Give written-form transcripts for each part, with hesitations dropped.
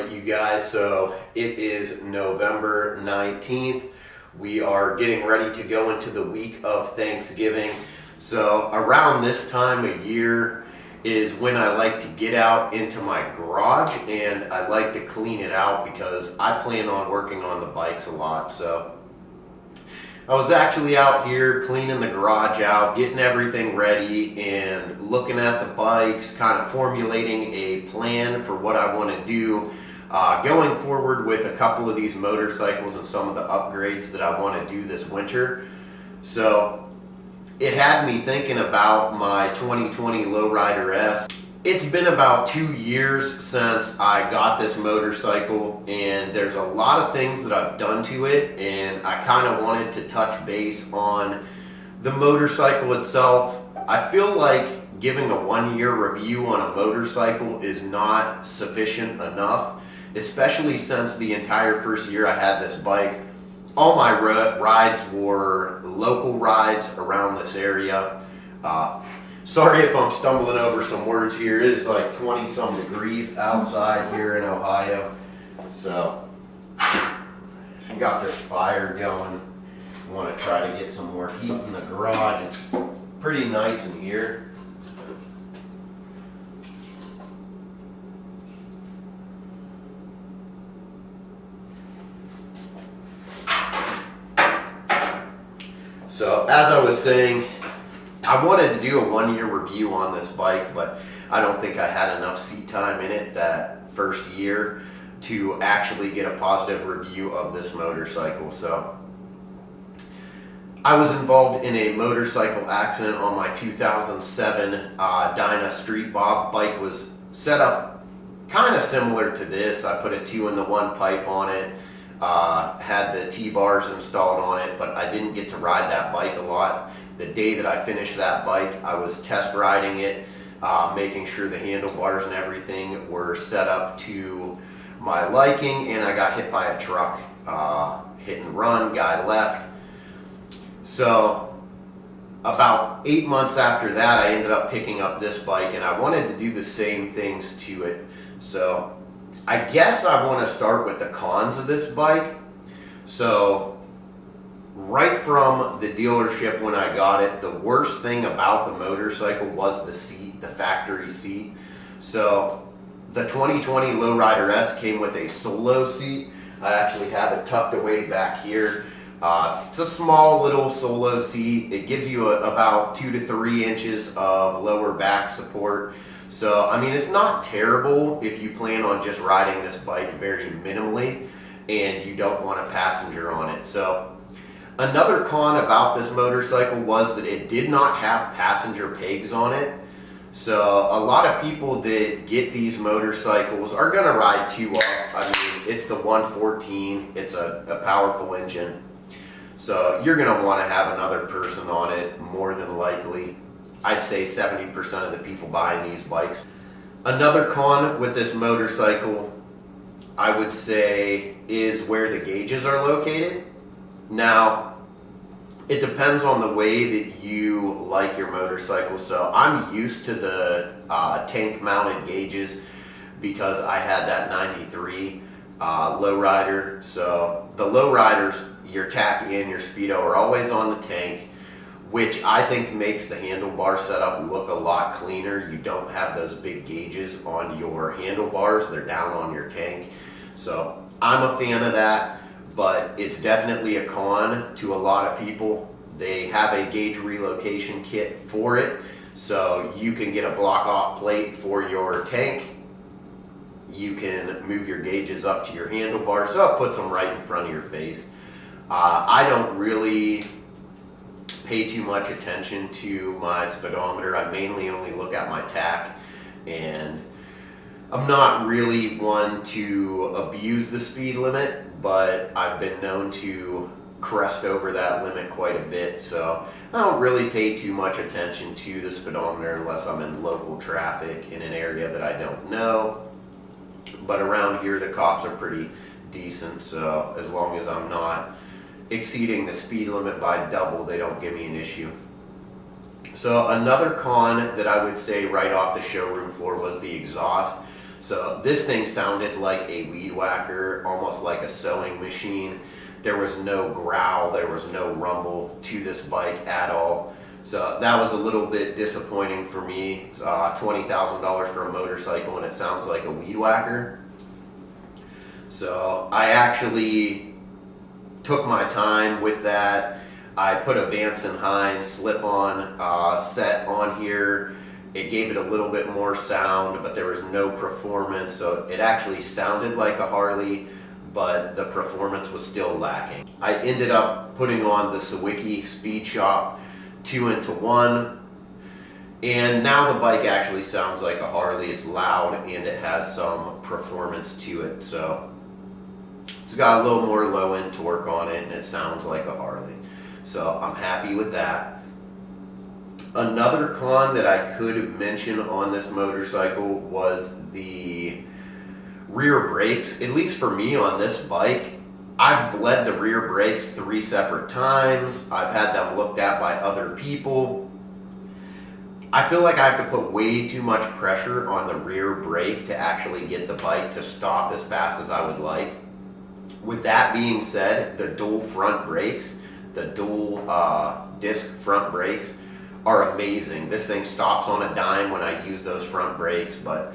Alright you guys, so it is November 19th. We are getting ready to go into the week of Thanksgiving. So around this time of year is when I like to get out into my garage and I like to clean it out because I plan on working on the bikes a lot. So I was actually out here cleaning the garage out, getting everything ready and looking at the bikes, kind of formulating a plan for what I want to do going forward with a couple of these motorcycles and some of the upgrades that I want to do this winter. So it had me thinking about my 2020 FXLRS. It's been about 2 years since I got this motorcycle and there's a lot of things that I've done to it, and I kind of wanted to touch base on the motorcycle itself. I feel like giving a 1 year review on a motorcycle is not sufficient enough, especially since the entire first year I had this bike, all my rides were local rides around this area. Sorry if I'm stumbling over some words here. It is like 20 some degrees outside here in Ohio. So I got this fire going. I want to try to get some more heat in the garage. It's pretty nice in here. So as I was saying, I wanted to do a 1 year review on this bike, but I don't think I had enough seat time in it that first year to actually get a positive review of this motorcycle. So I was involved in a motorcycle accident on my 2007 Dyna Street Bob. Bike was set up kind of similar to this. I put a 2-in-1 pipe on it, had the T-bars installed on it, but I didn't get to ride that bike a lot. The day that I finished that bike, I was test riding it, making sure the handlebars and everything were set up to my liking, and I got hit by a truck, hit and run, guy left. So about 8 months after that, I ended up picking up this bike, and I wanted to do the same things to it. So I guess I want to start with the cons of this bike. So right from the dealership when I got it, the worst thing about the motorcycle was the seat, the factory seat. So the 2020 FXLRS came with a solo seat. I actually have it tucked away back here. It's a small little solo seat. It gives you about 2 to 3 inches of lower back support. So, I mean, it's not terrible if you plan on just riding this bike very minimally and you don't want a passenger on it. So another con about this motorcycle was that it did not have passenger pegs on it. So a lot of people that get these motorcycles are going to ride 2 up. I mean, it's the 114. It's a powerful engine. So you're going to want to have another person on it more than likely. I'd say 70% of the people buying these bikes. Another con with this motorcycle, I would say, is where the gauges are located. Now, it depends on the way that you like your motorcycle. So I'm used to the tank mounted gauges because I had that 93 lowrider. So the lowriders, your tacky and your speedo are always on the tank, which I think makes the handlebar setup look a lot cleaner. You don't have those big gauges on your handlebars. They're down on your tank. So I'm a fan of that, but it's definitely a con to a lot of people. They have a gauge relocation kit for it, so you can get a block off plate for your tank. You can move your gauges up to your handlebar, so it puts them right in front of your face. I don't really pay too much attention to my speedometer. I mainly only look at my tach, and I'm not really one to abuse the speed limit, but I've been known to crest over that limit quite a bit. So I don't really pay too much attention to the speedometer unless I'm in local traffic in an area that I don't know. But around here, the cops are pretty decent, so as long as I'm not exceeding the speed limit by double, they don't give me an issue. So another con that I would say right off the showroom floor was the exhaust. So this thing sounded like a weed whacker, almost like a sewing machine. There was no growl, there was no rumble to this bike at all. So that was a little bit disappointing for me. $20,000 for a motorcycle and it sounds like a weed whacker. So I actually took my time with that. I put a Vance & Hines slip-on set on here. It gave it a little bit more sound, but there was no performance. So it actually sounded like a Harley, but the performance was still lacking. I ended up putting on the Sawicki Speed Shop 2-into-1, and now the bike actually sounds like a Harley. It's loud and it has some performance to it. So it's got a little more low end torque on it and it sounds like a Harley. So I'm happy with that. Another con that I could mention on this motorcycle was the rear brakes. At least for me on this bike, I've bled the rear brakes 3 separate times. I've had them looked at by other people. I feel like I have to put way too much pressure on the rear brake to actually get the bike to stop as fast as I would like. With that being said, the dual front brakes, the dual disc front brakes are amazing. This thing stops on a dime when I use those front brakes, but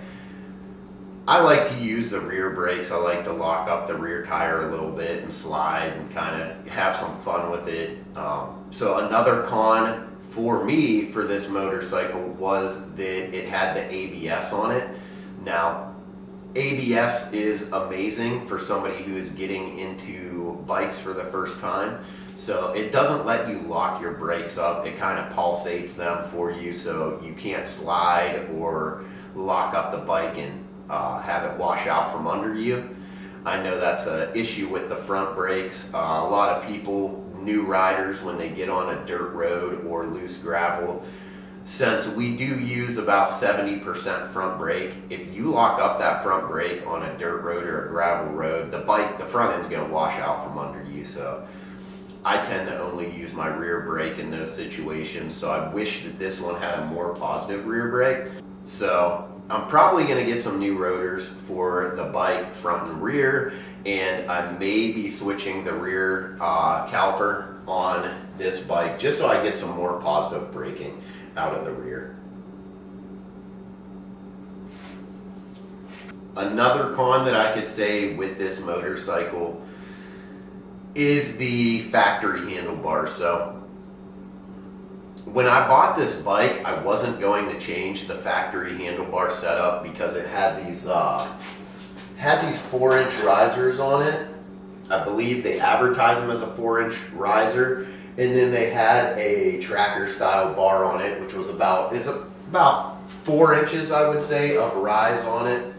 I like to use the rear brakes. I like to lock up the rear tire a little bit and slide and kind of have some fun with it. So another con for me for this motorcycle was that it had the ABS on it. Now, ABS is amazing for somebody who is getting into bikes for the first time. So it doesn't let you lock your brakes up. It kind of pulsates them for you so you can't slide or lock up the bike and have it wash out from under you. I know that's an issue with the front brakes. A lot of people, new riders, when they get on a dirt road or loose gravel, since we do use about 70% front brake, if you lock up that front brake on a dirt road or a gravel road, the front end's going to wash out from under you. So I tend to only use my rear brake in those situations. So I wish that this one had a more positive rear brake. So I'm probably going to get some new rotors for the bike front and rear, and I may be switching the rear caliper on this bike just so I get some more positive braking out of the rear. Another con that I could say with this motorcycle is the factory handlebar. So when I bought this bike, I wasn't going to change the factory handlebar setup because it had these 4-inch risers on it. I believe they advertise them as a 4-inch riser, and then they had a tracker style bar on it, which was about 4 inches, I would say, of rise on it.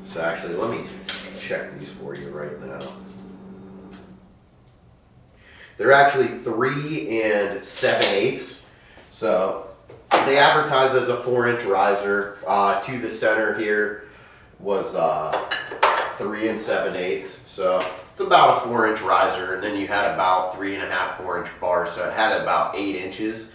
So actually, let me check these for you right now. They're actually 3 7/8. So they advertise as a 4-inch riser. To the center here was 3 7/8. So it's about a 4-inch riser, and then you had about 3.5, 4-inch bars. So it had about 8 inches.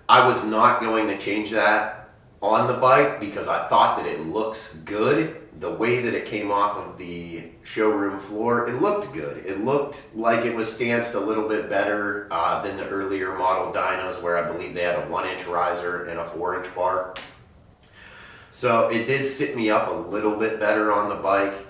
I was not going to change that on the bike because I thought that it looks good. The way that it came off of the showroom floor, it looked good. It looked like it was stanced a little bit better than the earlier model dynos, where I believe they had a 1-inch riser and a 4-inch bar. So it did sit me up a little bit better on the bike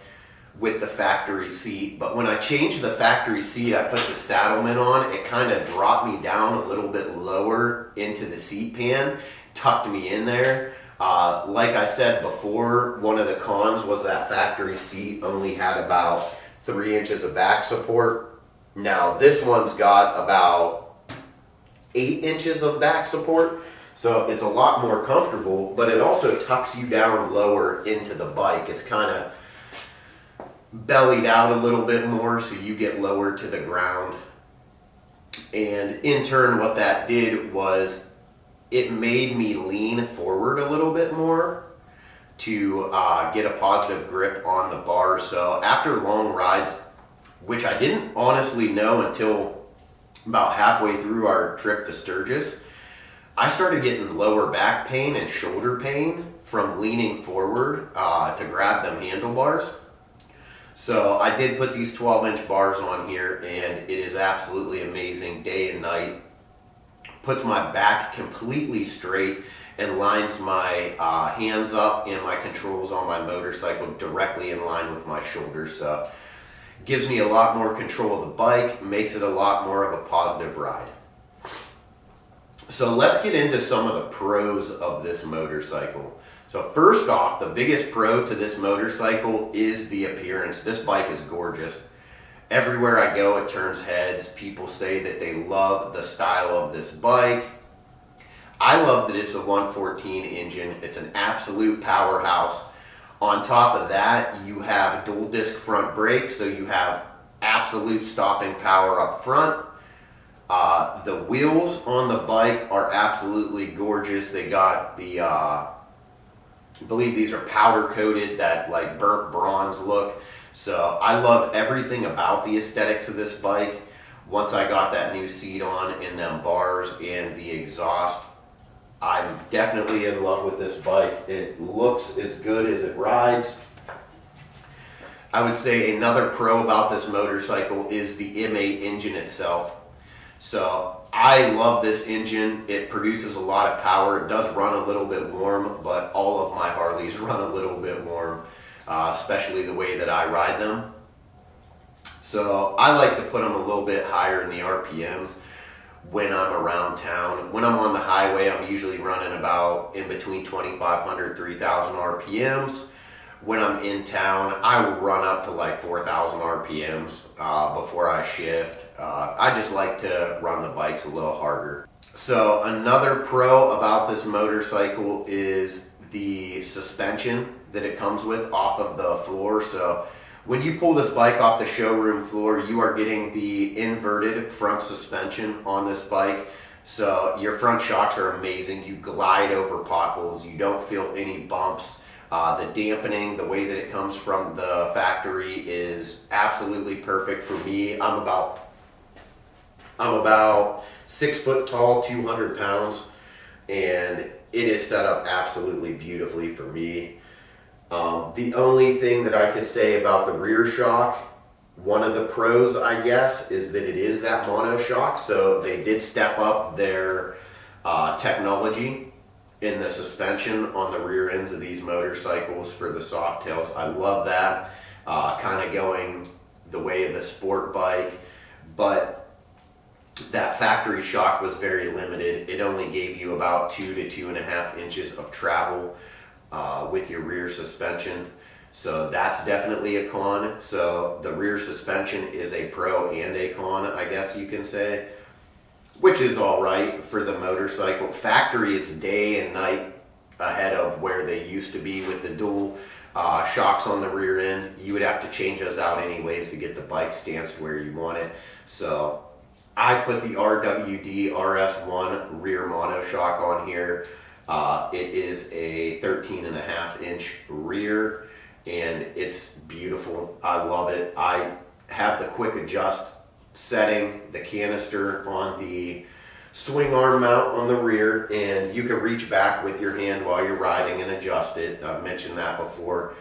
with the factory seat. But when I changed the factory seat, I put the Saddleman on, it kind of dropped me down a little bit lower into the seat pan, tucked me in there. Like I said before, one of the cons was that factory seat only had about 3 inches of back support. Now this one's got about 8 inches of back support, so it's a lot more comfortable, but it also tucks you down lower into the bike. It's kind of bellied out a little bit more, so you get lower to the ground. And in turn, what that did was it made me lean forward a little bit more to get a positive grip on the bars. So after long rides, which I didn't honestly know until about halfway through our trip to Sturgis, I started getting lower back pain and shoulder pain from leaning forward to grab them handlebars. So I did put these 12-inch bars on here, and it is absolutely amazing day and night. Puts my back completely straight and lines my hands up and my controls on my motorcycle directly in line with my shoulders. So gives me a lot more control of the bike, makes it a lot more of a positive ride. So let's get into some of the pros of this motorcycle. So first off, the biggest pro to this motorcycle is the appearance. This bike is gorgeous. Everywhere I go, it turns heads. People say that they love the style of this bike. I love that it's a 114 engine. It's an absolute powerhouse. On top of that, you have dual disc front brakes, so you have absolute stopping power up front. The wheels on the bike are absolutely gorgeous. They got the, I believe these are powder coated, that like burnt bronze look. So I love everything about the aesthetics of this bike. Once I got that new seat on and them bars and the exhaust, I'm definitely in love with this bike. It looks as good as it rides. I would say another pro about this motorcycle is the M8 engine itself. So I love this engine. It produces a lot of power. It does run a little bit warm, but all of my Harleys run a little bit warm, especially the way that I ride them. So I like to put them a little bit higher in the RPMs when I'm around town. When I'm on the highway, I'm usually running about in between 2,500, 3,000 RPMs. When I'm in town, I will run up to like 4,000 RPMs before I shift. I just like to run the bikes a little harder. So another pro about this motorcycle is the suspension that it comes with off of the floor. So when you pull this bike off the showroom floor, you are getting the inverted front suspension on this bike. So your front shocks are amazing. You glide over potholes. You don't feel any bumps. The dampening, the way that it comes from the factory, is absolutely perfect for me. I'm about 6 foot tall, 200 pounds, and it is set up absolutely beautifully for me. The only thing that I could say about the rear shock, one of the pros, I guess, is that it is that mono shock. So they did step up their technology in the suspension on the rear ends of these motorcycles for the soft tails. I love that, kind of going the way of the sport bike, but that factory shock was very limited. It only gave you about 2 to 2.5 inches of travel with your rear suspension. So that's definitely a con. So the rear suspension is a pro and a con, I guess you can say, which is all right for the motorcycle. Factory, it's day and night ahead of where they used to be with the dual shocks on the rear end. You would have to change those out anyways to get the bike stanced where you want it. So I put the RWD RS1 rear mono shock on here. It is a 13.5 inch rear, and it's beautiful. I love it. I have the quick adjust setting, the canister on the swing arm mount on the rear, and you can reach back with your hand while you're riding and adjust it. I've mentioned that before.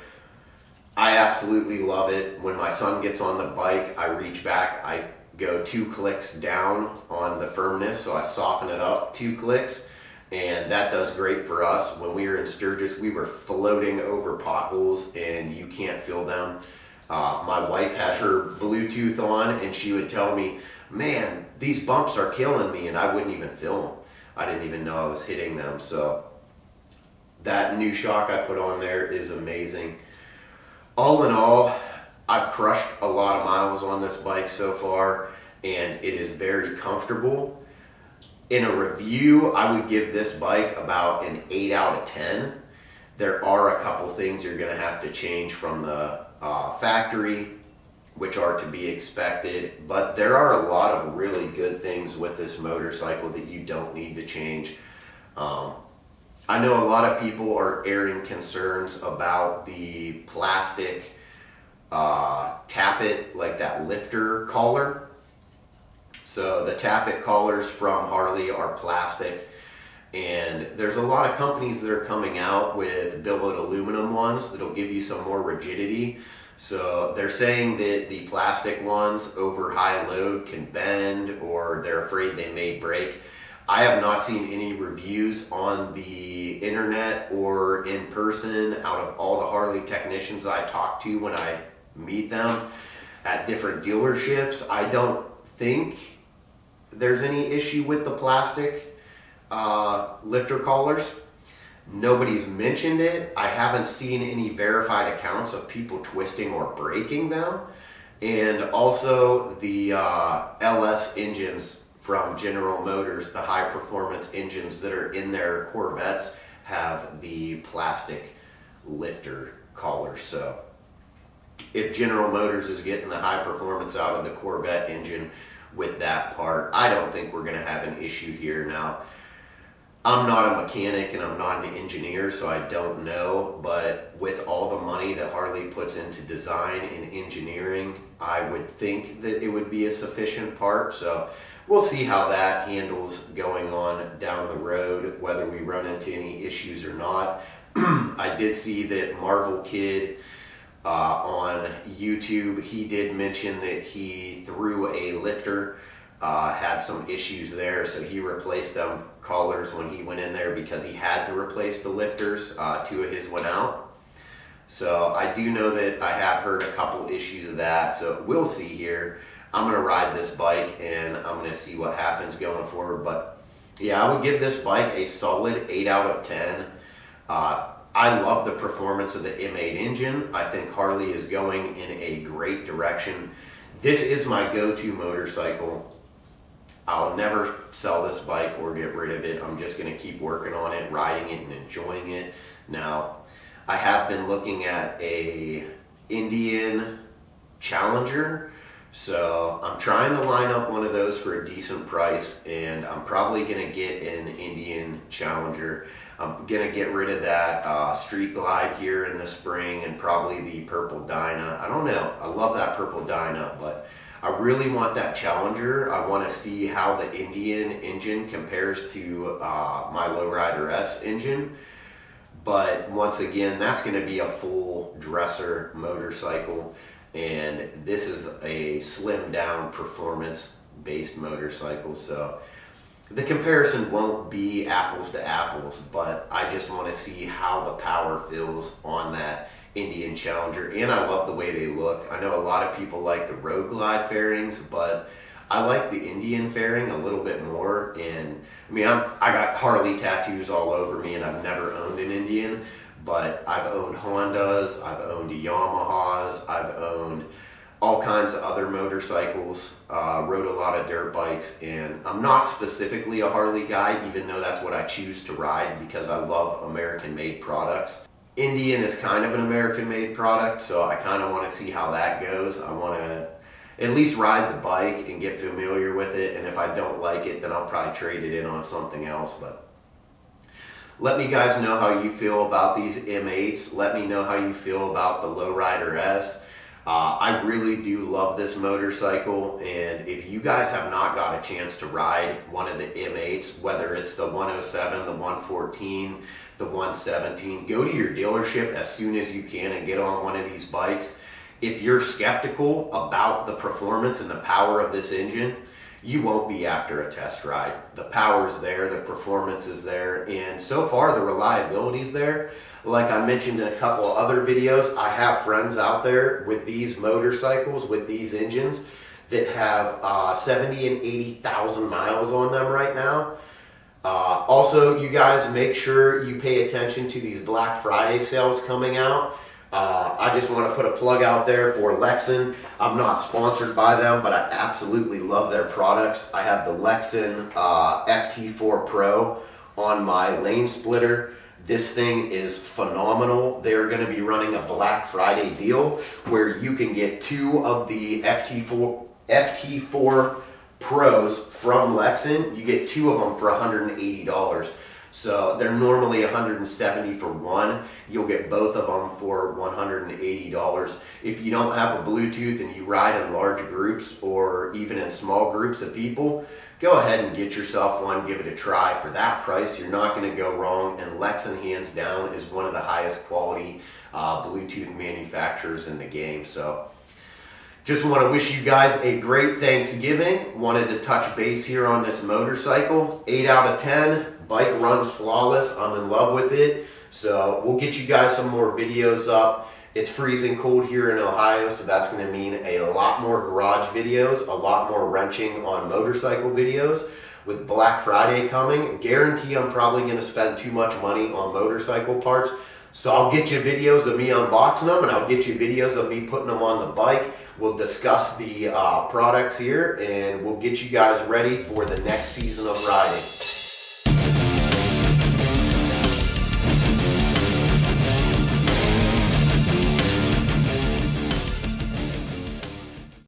I absolutely love it. When my son gets on the bike, I reach back, I go 2 clicks down on the firmness, so I soften it up 2 clicks, and that does great for us. When we were in Sturgis, we were floating over potholes and you can't feel them. My wife had her Bluetooth on, and she would tell me, man, these bumps are killing me, and I wouldn't even feel them. I didn't even know I was hitting them. So that new shock I put on there is amazing. All in all, I've crushed a lot of miles on this bike so far, and it is very comfortable. In a review, I would give this bike about an 8 out of 10. There are a couple things you're going to have to change from the factory, which are to be expected, but there are a lot of really good things with this motorcycle that you don't need to change. I know a lot of people are airing concerns about the plastic tappet, like that lifter collar. So the tappet collars from Harley are plastic. And there's a lot of companies that are coming out with billet aluminum ones that'll give you some more rigidity. So they're saying that the plastic ones over high load can bend, or they're afraid they may break. I have not seen any reviews on the internet or in person out of all the Harley technicians I talk to when I meet them at different dealerships. I don't think there's any issue with the plastic lifter collars. Nobody's mentioned it. I haven't seen any verified accounts of people twisting or breaking them. And also the LS engines from General Motors, the high performance engines that are in their Corvettes, have the plastic lifter collars. So if General Motors is getting the high performance out of the Corvette engine with that part, I don't think we're going to have an issue here. Now, I'm not a mechanic and I'm not an engineer, so I don't know, but with all the money that Harley puts into design and engineering, I would think that it would be a sufficient part. So we'll see how that handles going on down the road, whether we run into any issues or not. I did see that Marvel Kid on YouTube, he did mention that he threw a lifter, had some issues there, so he replaced them collars when he went in there because he had to replace the lifters. Two of his went out. So I do know that I have heard a couple issues of that, so we'll see here. I'm going to ride this bike and I'm going to see what happens going forward. But yeah, I would give this bike a solid 8 out of 10. I love the performance of the M8 engine. I think Harley is going in a great direction. This is my go-to motorcycle. I'll never sell this bike or get rid of it. I'm just going to keep working on it, riding it, and enjoying it. Now, I have been looking at a Indian Challenger, so I'm trying to line up one of those for a decent price, and I'm probably going to get an Indian Challenger. I'm going to get rid of that Street Glide here in the spring, and probably the purple Dyna. I don't know. I love that purple Dyna, but I really want that Challenger. I want to see how the Indian engine compares to my Lowrider S engine. But once again, that's going to be a full dresser motorcycle. And this is a slimmed down performance based motorcycle. So the comparison won't be apples to apples, but I just want to see how the power feels on that Indian Challenger, and I love the way they look. I know a lot of people like the Road Glide fairings, but I like the Indian fairing a little bit more. And I mean, I got Harley tattoos all over me, and I've never owned an Indian, but I've owned Hondas, I've owned Yamahas, I've owned all kinds of other motorcycles, rode a lot of dirt bikes, and I'm not specifically a Harley guy, even though that's what I choose to ride because I love American-made products. Indian is kind of an American-made product, so I kind of want to see how that goes. I want to at least ride the bike and get familiar with it, and if I don't like it, then I'll probably trade it in on something else. But let me guys know how you feel about these M8s. Let me know how you feel about the Lowrider S. I really do love this motorcycle, and if you guys have not got a chance to ride one of the M8s, whether it's the 107, the 114, the 117, go to your dealership as soon as you can and get on one of these bikes. If you're skeptical about the performance and the power of this engine, you won't be after a test ride. The power is there, the performance is there, and so far the reliability is there. Like I mentioned in a couple of other videos, I have friends out there with these motorcycles, with these engines, that have 70 and 80,000 miles on them right now. Also, you guys make sure you pay attention to these Black Friday sales coming out. I just want to put a plug out there for Lexan. I'm not sponsored by them, but I absolutely love their products. I have the Lexan FT4 Pro on my lane splitter. This thing is phenomenal. They're going to be running a Black Friday deal where you can get two of the FT4 Pros from Lexan. You get two of them for $180. So they're normally $170 for one. You'll get both of them for $180. If you don't have a Bluetooth and you ride in large groups or even in small groups of people, go ahead and get yourself one, give it a try. For that price, you're not going to go wrong, and Lexan, hands down, is one of the highest quality Bluetooth manufacturers in the game. So just want to wish you guys a great Thanksgiving. Wanted to touch base here on this motorcycle. 8 out of 10. Bike runs flawless. I'm in love with it. So we'll get you guys some more videos up. It's freezing cold here in Ohio, so that's going to mean a lot more garage videos, a lot more wrenching on motorcycle videos. With Black Friday coming, guarantee I'm probably going to spend too much money on motorcycle parts. So I'll get you videos of me unboxing them, and I'll get you videos of me putting them on the bike. We'll discuss the products here, and we'll get you guys ready for the next season of riding.